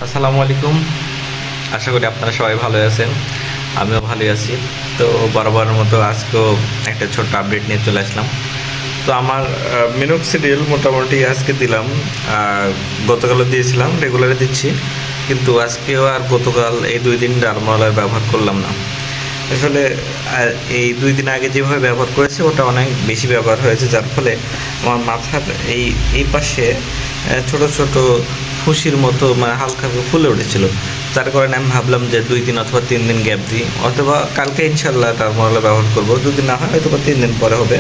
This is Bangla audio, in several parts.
আসসালামু আলাইকুম। আশা করি আপনারা সবাই ভালো আছেন, আমিও ভালোই আছি। তো বরাবরের মতো আজকেও একটা ছোট্ট আপডেট নিয়ে চলে আসলাম। তো আমার মিনোক্সিডিল মোটামুটি আজকে দিলাম, গতকালও দিয়েছিলাম, রেগুলারে দিচ্ছি, কিন্তু আজকেও আর গতকাল এই 2 দিন ডারমালার ব্যবহার করলাম না। আসলে এই 2 দিন আগে যেভাবে ব্যবহার করেছে ওটা অনেক বেশি ব্যবহার হয়েছে, যার ফলে আমার মাথার এই এই পাশে ছোট ছোট ফুসির মতো মানে হালকা ফুলে উঠেছিল। যার কারণে আমি ভাবলাম যে 2 দিন অথবা 3 দিন গ্যাপ দিই, অথবা কালকে ইনশাল্লাহ টার্মোরাল ব্যবহার করব। 2 দিন না হয় হয়তো বা 3 দিন পরে হবে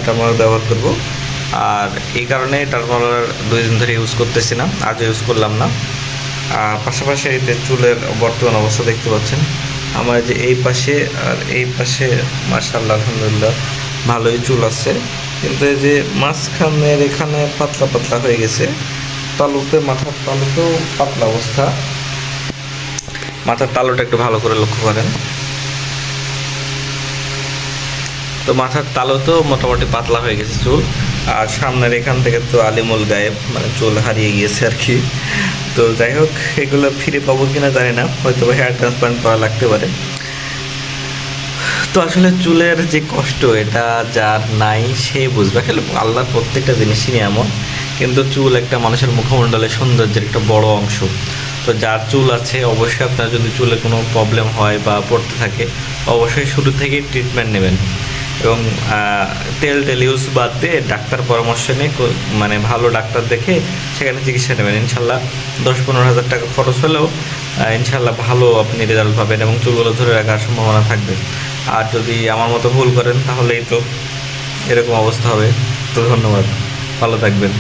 টার্মোরাল ব্যবহার করব। আর এই কারণে টার্মোরাল 2 দিন ধরে ইউজ করতেছি না, আজও ইউজ করলাম না। আর পাশাপাশি এই যে চুলের বর্তমান অবস্থা দেখতে পাচ্ছেন, আমার যে এই পাশে আর এই পাশে মাশাআল্লাহ আলহামদুলিল্লাহ ভালোই চুল আছে, কিন্তু এই যে মাঝখানের এখানে পাতলা পাতলা হয়ে গেছে। তালুতে, মাথার তালুতেও পাতলা অবস্থা। মাথার তালুটা একটু ভালো করে লক্ষ্য করেন। তো মাথার তালুতেও মোটামুটি পাতলা হয়ে গেছে চুল। আর সামনের এখান থেকে তো আলিমুল গায়েব, মানে চুল হারিয়ে গিয়েছে আর কি। তো যাই হোক, এগুলো ফিরে পাবো কিনা জানি না, হয়তো হেয়ার ট্রান্সপ্লান্ট করা লাগতে পারে। তো আসলে চুলের যে কষ্ট, এটা যার নাই সে বুঝবে। আসলে আল্লাহর প্রত্যেকটা জিনিসই এমন, কিন্তু চুল একটা মানুষের মুখমণ্ডলের সৌন্দর্যের একটা বড় অংশ। তো যার চুল আছে, অবশ্যই আপনার যদি চুলে কোনো প্রবলেম হয় বা পড়তে থাকে, অবশ্যই শুরু থেকেই ট্রিটমেন্ট নেবেন। এবং তেল ইউজ বাদ দিয়ে ডাক্তার পরামর্শ নিয়ে মানে ভালো ডাক্তার দেখে সেখানে চিকিৎসা নেবেন। ইনশাল্লাহ 10-15 হাজার টাকা খরচ হলেও ইনশাল্লাহ ভালো আপনি রেজাল্ট পাবেন এবং চুলগুলো ধরে রাখার সম্ভাবনা থাকবে। আর যদি আমার মতো ভুল করেন তাহলেই তো এরকম অবস্থা হবে। তো ধন্যবাদ, ভালো থাকবেন।